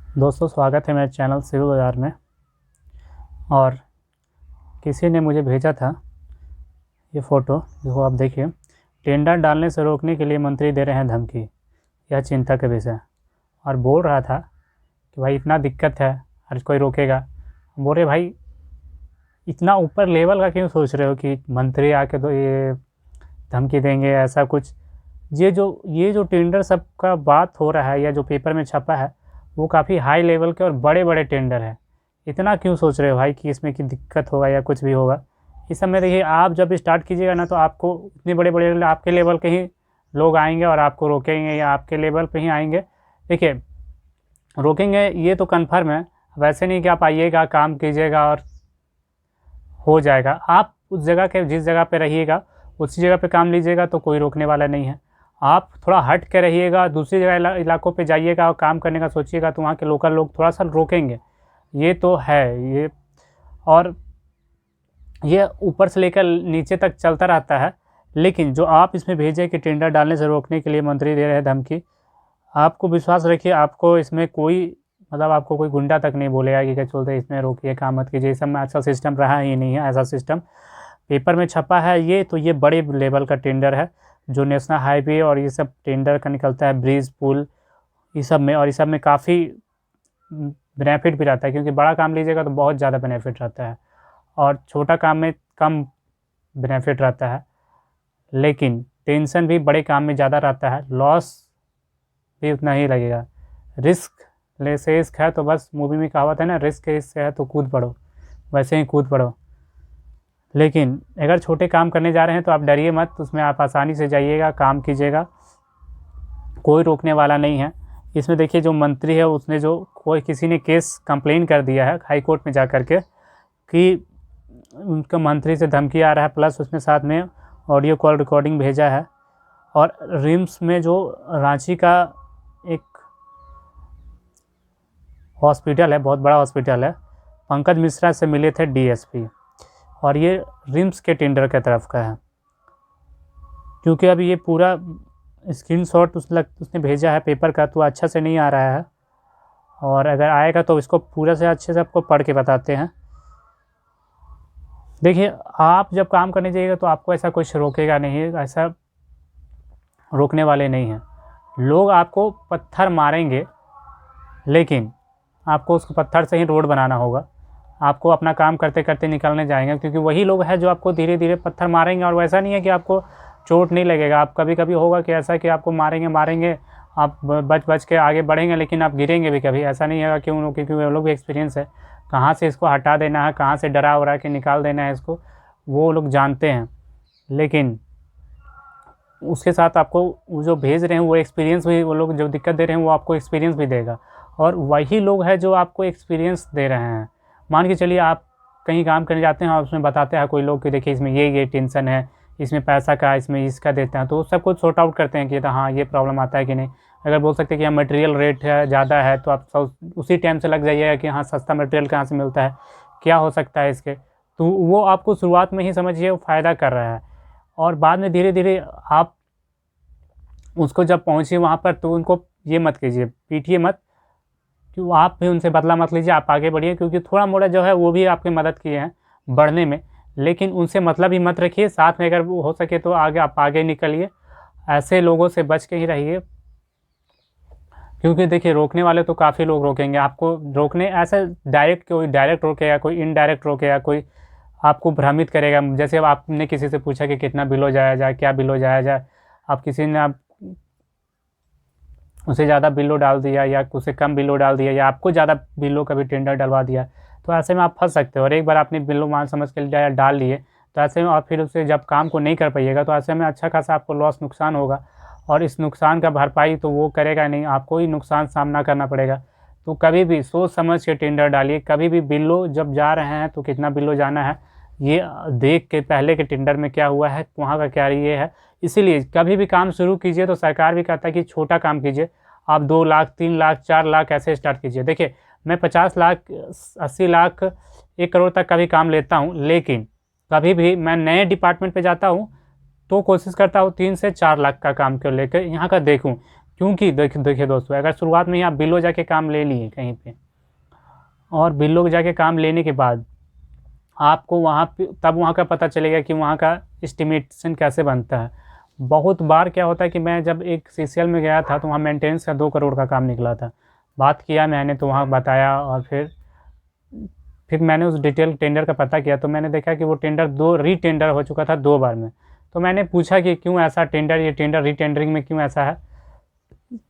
दोस्तों, स्वागत है मेरे चैनल सिविल बाज़ार में। और किसी ने मुझे भेजा था ये फ़ोटो, जो आप देखिए। टेंडर डालने से रोकने के लिए मंत्री दे रहे हैं धमकी, यह चिंता का विषय। और बोल रहा था कि भाई इतना दिक्कत है, हर कोई रोकेगा। बोल रहे भाई इतना ऊपर लेवल का क्यों सोच रहे हो कि मंत्री आके तो ये धमकी देंगे, ऐसा कुछ। ये जो टेंडर सबका बात हो रहा है या जो पेपर में छपा है, वो काफ़ी हाई लेवल के और बड़े बड़े टेंडर हैं। इतना क्यों सोच रहे हो भाई कि इसमें कि दिक्कत होगा या कुछ भी होगा। इस सब में देखिए, आप जब स्टार्ट कीजिएगा ना, तो आपको इतने बड़े बड़े आपके लेवल के ही लोग आएंगे और आपको रोकेंगे, या आपके लेवल पे ही आएंगे। देखिए, रोकेंगे ये तो कन्फर्म है। वैसे नहीं कि आप आइएगा, काम कीजिएगा और हो जाएगा। आप उस जगह के जिस जगह पे रहिएगा उसी जगह पे काम लीजिएगा तो कोई रोकने वाला नहीं है। आप थोड़ा हट के रहिएगा, दूसरी जगह इलाकों पे जाइएगा और काम करने का सोचिएगा, तो वहाँ के लोकल लोग थोड़ा सा रोकेंगे। ये तो है ये। और ये ऊपर से लेकर नीचे तक चलता रहता है। लेकिन जो आप इसमें भेजे कि टेंडर डालने से रोकने के लिए मंत्री दे रहे हैं धमकी, आपको विश्वास रखिए, आपको इसमें कोई मतलब आपको कोई गुंडा तक नहीं बोलेगा कि क्या चलते इसमें रोकिए, काम मत कीजिए। इस सब में ऐसा सिस्टम रहा ही नहीं है। ऐसा सिस्टम पेपर में छपा है ये, तो ये बड़े लेवल का टेंडर है, जो नेशनल हाईवे और ये सब टेंडर का निकलता है, ब्रिज पुल, इस सब में। और इस सब में काफ़ी बेनिफिट भी रहता है, क्योंकि बड़ा काम लीजिएगा तो बहुत ज़्यादा बेनिफिट रहता है और छोटा काम में कम बेनिफिट रहता है। लेकिन टेंशन भी बड़े काम में ज़्यादा रहता है, लॉस भी उतना ही लगेगा। रिस्क ले से इश्क है, तो बस मूवी में कहावत है ना, रिस्क इससे है तो कूद पड़ो, वैसे ही कूद पड़ो। लेकिन अगर छोटे काम करने जा रहे हैं तो आप डरिए मत, उसमें आप आसानी से जाइएगा, काम कीजिएगा, कोई रोकने वाला नहीं है। इसमें देखिए, जो मंत्री है उसने जो कोई किसी ने केस कंप्लेन कर दिया है हाई कोर्ट में जा कर के कि उनका मंत्री से धमकी आ रहा है, प्लस उसमें साथ में ऑडियो कॉल रिकॉर्डिंग भेजा है। और रिम्स में जो रांची का एक हॉस्पिटल है, बहुत बड़ा हॉस्पिटल है, पंकज मिश्रा से मिले थे डीएसपी, और ये रिम्स के टेंडर की तरफ का है। क्योंकि अभी ये पूरा स्क्रीनशॉट उसने भेजा है पेपर का, तो अच्छा से नहीं आ रहा है, और अगर आएगा तो इसको पूरा से अच्छे से आपको पढ़ के बताते हैं। देखिए, आप जब काम करने जाइएगा तो आपको ऐसा कुछ रोकेगा नहीं, ऐसा रोकने वाले नहीं हैं। लोग आपको पत्थर मारेंगे, लेकिन आपको उस पत्थर से ही रोड बनाना होगा। आपको अपना काम करते करते निकलने जाएंगे, क्योंकि वही लोग हैं जो आपको धीरे धीरे पत्थर मारेंगे। और वैसा नहीं है कि आपको चोट नहीं लगेगा, आप कभी कभी होगा कि ऐसा कि आपको मारेंगे, आप बच बच के आगे बढ़ेंगे, लेकिन आप गिरेंगे भी कभी। ऐसा नहीं है कि उन लोग, क्योंकि वो लोग भी एक्सपीरियंस है, कहाँ से इसको हटा देना है, कहाँ से डरा उरा के निकाल देना है इसको, वो लोग जानते हैं। लेकिन उसके साथ आपको वो जो भेज रहे हैं वो एक्सपीरियंस भी, वो लोग जो दिक्कत दे रहे हैं वो आपको एक्सपीरियंस भी देगा। और वही लोग हैं जो आपको एक्सपीरियंस दे रहे हैं। मान के चलिए, आप कहीं काम करने जाते हैं और उसमें बताते हैं कोई लोग कि देखिए इसमें ये टेंशन है, इसमें पैसा का, इसमें इसका देते हैं, तो सब कुछ सॉर्ट आउट करते हैं कि हाँ ये प्रॉब्लम आता है कि नहीं। अगर बोल सकते हैं कि हाँ मटेरियल रेट है ज़्यादा है, तो आप उसी टाइम से लग जाइएगा कि हाँ सस्ता मटेरियल कहाँ से मिलता है, क्या हो सकता है इसके। तो वो आपको शुरुआत में ही समझिए वो फ़ायदा कर रहा है, और बाद में धीरे धीरे आप उसको जब पहुँचिए वहाँ पर, तो उनको ये मत कीजिए, पीटिए मत, कि आप भी उनसे बदला मत लीजिए, आप आगे बढ़िए। क्योंकि थोड़ा मोड़ा जो है वो भी आपकी मदद किए हैं बढ़ने में, लेकिन उनसे मतलब ही मत रखिए। साथ में अगर वो हो सके तो आगे आप आगे निकलिए, ऐसे लोगों से बच के ही रहिए। क्योंकि देखिए, रोकने वाले तो काफ़ी लोग रोकेंगे आपको। रोकने ऐसे डायरेक्ट, कोई डायरेक्ट रोकेगा, कोई इनडायरेक्ट रोकेगा, कोई आपको भ्रमित करेगा। जैसे अब आपने किसी से पूछा कि कितना बिल हो जाया जाए, क्या बिल हो जाया जाए, आप किसी ने आप उसे ज़्यादा बिलो डाल दिया या उसे कम बिलो डाल दिया, या आपको ज़्यादा बिलो का भी टेंडर डलवा दिया, तो ऐसे में आप फंस सकते हो। और एक बार आपने बिलो मान समझ के डाल लिए, तो ऐसे में और फिर उसे जब काम को नहीं कर पाइएगा, तो ऐसे में अच्छा खासा आपको लॉस, नुकसान होगा। और इस नुकसान का भरपाई तो वो करेगा नहीं, आपको ही नुकसान सामना करना पड़ेगा। तो कभी भी सोच समझ के टेंडर डालिए। कभी भी बिलो जब जा रहे हैं तो कितना बिलो जाना है ये देख के, पहले के टेंडर में क्या हुआ है, वहाँ का क्या ये है। इसीलिए कभी भी काम शुरू कीजिए तो सरकार भी कहता है कि छोटा काम कीजिए। आप 2 लाख, 3 लाख, 4 लाख ऐसे स्टार्ट कीजिए। देखिए, मैं 50 लाख, 80 लाख, 1 करोड़ तक का भी काम लेता हूँ, लेकिन कभी भी मैं नए डिपार्टमेंट पे जाता हूँ तो कोशिश करता हूँ 3 से 4 लाख का काम को लेकर यहाँ का देखूँ। क्योंकि देखिए दोस्तों, अगर शुरुआत में ही आप बिलो जाके काम ले लिए कहीं पे, और बिलो जाके काम लेने के बाद आपको वहाँ पे तब वहाँ का पता चलेगा कि वहाँ का एस्टिमेशन कैसे बनता है। बहुत बार क्या होता है कि मैं जब एक सीसीएल में गया था तो वहाँ मेंटेनेंस का 2 करोड़ का काम निकला था। बात किया मैंने तो वहाँ बताया, और फिर मैंने उस डिटेल टेंडर का पता किया तो मैंने देखा कि वो टेंडर रीटेंडर हो चुका था 2 बार में। तो मैंने पूछा कि क्यों ऐसा ये टेंडर रीटेंडरिंग में क्यों ऐसा है?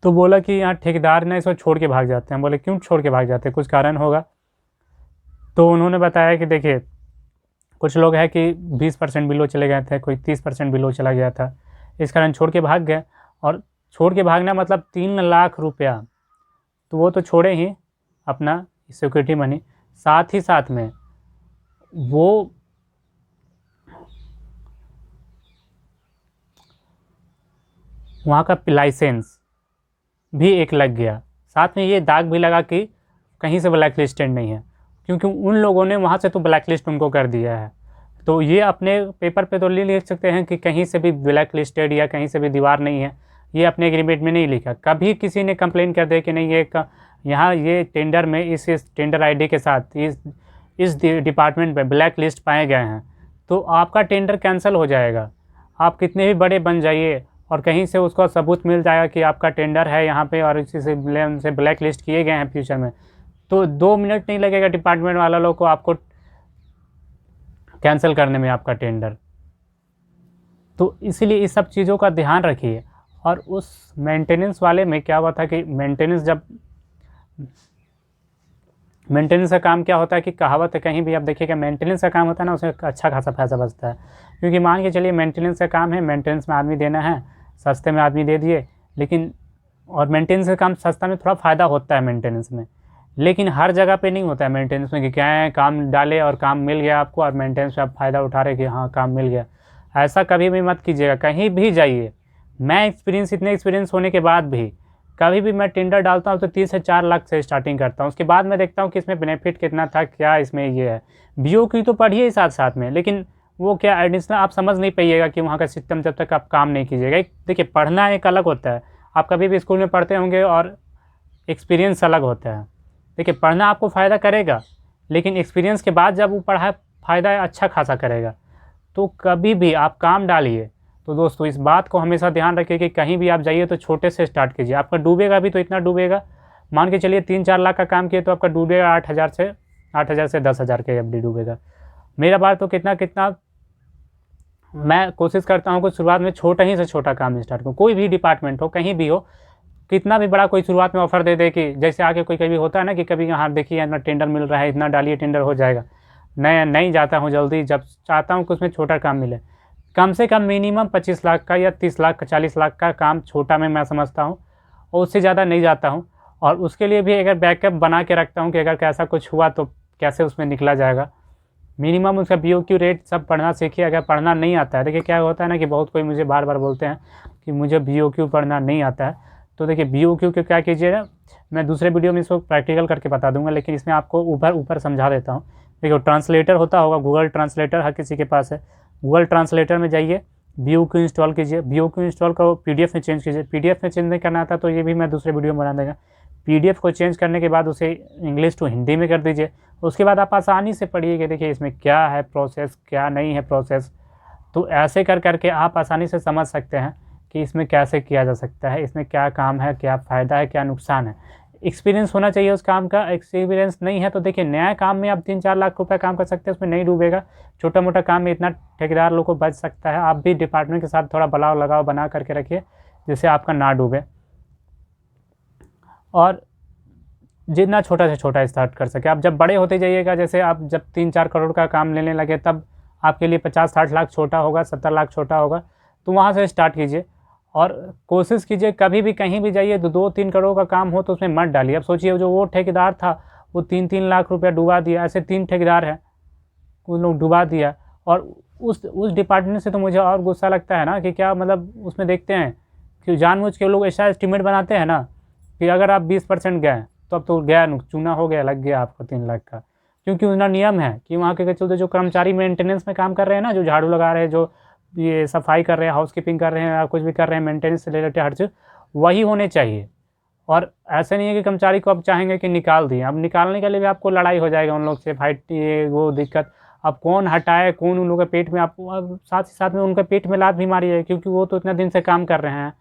तो बोला कि यहाँ ठेकेदार ने इसको छोड़ के भाग जाते हैं। बोले क्यों छोड़ के भाग जाते हैं, कुछ कारण होगा? तो उन्होंने बताया कि देखिए, कुछ लोग हैं कि 20% बिलो चले गए थे, कोई 30% बिलो चला गया था, इस कारण छोड़ के भाग गए। और छोड़ के भागना मतलब 3 लाख रुपया, तो वो तो छोड़े ही अपना सिक्योरिटी मनी, साथ ही साथ में वो वहाँ का लाइसेंस भी एक लग गया, साथ में ये दाग भी लगा कि कहीं से ब्लैक लिस्टेड नहीं है, क्योंकि उन लोगों ने वहाँ से तो ब्लैक लिस्ट उनको कर दिया है। तो ये अपने पेपर पे तो लिख सकते हैं कि कहीं से भी ब्लैक लिस्टेड या कहीं से भी दीवार नहीं है, ये अपने एग्रीमेंट में नहीं लिखा। कभी किसी ने कंप्लेन कर दिया कि नहीं ये यहाँ ये टेंडर में इस टेंडर आईडी के साथ इस डिपार्टमेंट में ब्लैक लिस्ट पाए गए हैं, तो आपका टेंडर कैंसिल हो जाएगा। आप कितने भी बड़े बन जाइए और कहीं से उसको सबूत मिल जाएगा कि आपका टेंडर है यहाँ पे और इसी से ब्लैक लिस्ट किए गए हैं फ्यूचर में, तो 2 मिनट नहीं लगेगा डिपार्टमेंट वाला लोग को आपको कैंसिल करने में आपका टेंडर। तो इसलिए इस सब चीज़ों का ध्यान रखिए। और उस मेंटेनेंस वाले में क्या हुआ था कि मेंटेनेंस का काम क्या होता है कि कहावत है कहीं भी आप देखिएगा, मेंटेनेंस का काम होता है ना, उसमें अच्छा खासा पैसा बचता है। क्योंकि मान के चलिए मेंटेनेंस का काम है, मेंटेनेंस में आदमी देना है, सस्ते में आदमी दे दिए, लेकिन और मेंटेनेंस का काम सस्ता में थोड़ा फ़ायदा होता है मेंटेनेंस में, लेकिन हर जगह पे नहीं होता है मेंटेनेंस में कि क्या है काम डाले और काम मिल गया आपको और मेंटेनेंस में आप फ़ायदा उठा रहे कि हाँ काम मिल गया। ऐसा कभी भी मत कीजिएगा, कहीं भी जाइए। मैं इतने एक्सपीरियंस होने के बाद भी कभी भी मैं टेंडर डालता हूँ तो 3 से 4 लाख से स्टार्टिंग करता हूँ। उसके बाद मैं देखता हूँ कि इसमें बेनिफिट कितना था, क्या इसमें ये है। बीओ की तो पढ़िए साथ साथ में, लेकिन वो क्या एडिशनल आप समझ नहीं पाइएगा कि वहाँ का सिस्टम जब तक आप काम नहीं कीजिएगा। देखिए पढ़ना एक अलग होता है, आप कभी भी स्कूल में पढ़ते होंगे, और एक्सपीरियंस अलग होता है। देखिए पढ़ना आपको फ़ायदा करेगा, लेकिन एक्सपीरियंस के बाद जब वो पढ़ा फ़ायदा अच्छा खासा करेगा। तो कभी भी आप काम डालिए तो दोस्तों इस बात को हमेशा ध्यान रखिए कि कहीं भी आप जाइए तो छोटे से स्टार्ट कीजिए। आपका डूबेगा भी तो इतना डूबेगा, मान के चलिए 3-4 लाख का काम किए तो आपका डूबेगा 8,000 से 10,000 के एफडी डूबेगा। मेरा बात तो कितना मैं कोशिश करता हूँ कि शुरुआत में छोटा ही से छोटा काम स्टार्ट करूँ। कोई भी डिपार्टमेंट हो, कहीं भी हो, कितना भी बड़ा कोई शुरुआत में ऑफर दे दे कि जैसे आगे कोई कभी होता है ना कि कभी यहाँ देखिए इतना टेंडर मिल रहा है, इतना डालिए टेंडर हो जाएगा। नहीं जाता हूँ जल्दी, जब चाहता हूँ कि उसमें छोटा काम मिले। कम से कम मिनिमम 25 लाख का या 30 लाख का 40 लाख का काम छोटा में मैं समझता हूँ, और उससे ज़्यादा नहीं जाता हूँ। और उसके लिए भी अगर बैकअप बना के रखता हूँ कि अगर कैसा कुछ हुआ तो कैसे उसमें निकला जाएगा। मिनिमम उसका BOQ रेट सब पढ़ना सीखिए। अगर पढ़ना नहीं आता है, देखिए क्या होता है ना कि बहुत कोई मुझे बार बार बोलते हैं कि मुझे BOQ पढ़ना नहीं आता है। तो देखिए BOQ के क्या कीजिएगा, मैं दूसरे वीडियो में इसको प्रैक्टिकल करके बता दूंगा, लेकिन इसमें आपको ऊपर समझा देता हूँ। देखिए ट्रांसलेटर होता होगा, गूगल ट्रांसलेटर हर किसी के पास है। गूगल ट्रांसलेटर में जाइए, BOQ इंस्टॉल कीजिए। BOQ इंस्टॉल करो, PDF में चेंज कीजिए। PDF में चेंज नहीं करना आता तो ये भी मैं दूसरे वीडियो में बना देगा। PDF को चेंज करने के बाद उसे इंग्लिश टू हिंदी में कर दीजिए। उसके बाद आप आसानी से पढ़िए कि देखिए इसमें क्या है प्रोसेस, क्या नहीं है प्रोसेस। तो ऐसे करके आप आसानी से समझ सकते हैं कि इसमें कैसे किया जा सकता है, इसमें क्या काम है, क्या फ़ायदा है, क्या नुकसान है। एक्सपीरियंस होना चाहिए उस काम का। एक्सपीरियंस नहीं है तो देखिए नया काम में आप 3-4 लाख रुपए काम कर सकते हैं, उसमें नहीं डूबेगा। छोटा मोटा काम में इतना ठेकेदार लोग को बच सकता है। आप भी डिपार्टमेंट के साथ थोड़ा बलाव लगाव बना करके रखिए जिससे आपका ना डूबे, और जितना छोटा से छोटा स्टार्ट कर सके। आप जब बड़े होते जाइएगा, जैसे आप जब 3-4 करोड़ का काम लेने लगे तब आपके लिए 50-60 लाख छोटा होगा, 70 लाख छोटा होगा, तो वहाँ से स्टार्ट कीजिए। और कोशिश कीजिए कभी भी कहीं भी जाइए तो 2-3 करोड़ का काम हो तो उसमें मत डालिए। अब सोचिए जो वो ठेकेदार था वो 3-3 लाख रुपया डुबा दिया। ऐसे 3 ठेकेदार हैं, उन लोग डुबा दिया। और उस डिपार्टमेंट से तो मुझे और गुस्सा लगता है ना कि क्या मतलब उसमें देखते हैं कि जानबूझ के लोग ऐसा एस्टिमेट बनाते हैं ना कि अगर आप 20% गए तो अब तो गया, चूना हो गया, लग गया आपको 3 लाख का। क्योंकि उनका नियम है कि वहाँ के चलते जो कर्मचारी मेंटेनेंस में काम कर रहे हैं ना, जो झाड़ू लगा रहे हैं, जो ये सफाई कर रहे हैं, हाउस कीपिंग कर रहे हैं या कुछ भी कर रहे हैं मेंटेनेंस से रिलेटेड हर चीज़, वही होने चाहिए। और ऐसा नहीं है कि कर्मचारी को आप चाहेंगे कि निकाल दिए, अब निकालने के लिए भी आपको लड़ाई हो जाएगा उन लोग से, फाइट, ये वो दिक्कत। अब कौन हटाए, कौन उन लोगों के पेट में, आप अब साथ ही साथ में उनके पेट में लात भी मारी है, क्योंकि वो तो इतना दिन से काम कर रहे हैं।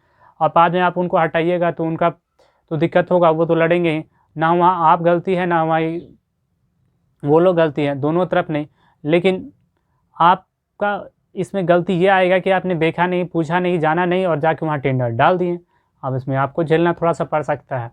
और बाद में आप उनको हटाइएगा तो उनका तो दिक्कत होगा, वो तो लड़ेंगे ही ना। वहाँ आप गलती है ना हमारी, वो लोग गलती है, दोनों तरफ नहीं। लेकिन आपका इसमें गलती ये आएगा कि आपने देखा नहीं, पूछा नहीं, जाना नहीं और जाके वहाँ टेंडर डाल दिए। अब इसमें आपको झेलना थोड़ा सा पड़ सकता है।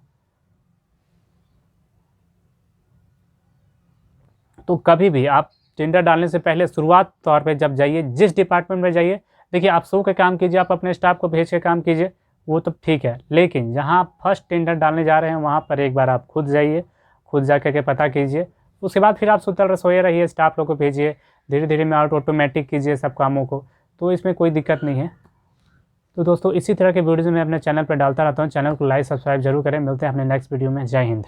तो कभी भी आप टेंडर डालने से पहले शुरुआत तौर पे जब जाइए, जिस डिपार्टमेंट में जाइए, देखिए आप 100 के काम कीजिए, आप अपने स्टाफ को भेज के काम कीजिए, वो तो ठीक है। लेकिन जहाँ आप फर्स्ट टेंडर डालने जा रहे हैं वहाँ पर एक बार आप खुद जाइए, खुद जा के पता कीजिए। उसके बाद फिर आप सुतल रसोए रहिए, स्टाफ लोग को भेजिए, धीरे धीरे में ऑटोमेटिक कीजिए सब कामों को, तो इसमें कोई दिक्कत नहीं है। तो दोस्तों इसी तरह के वीडियोज़ मैं अपने चैनल पर डालता रहता हूँ, चैनल को लाइक सब्सक्राइब जरूर करें। मिलते हैं अपने नेक्स्ट वीडियो में। जय हिंद।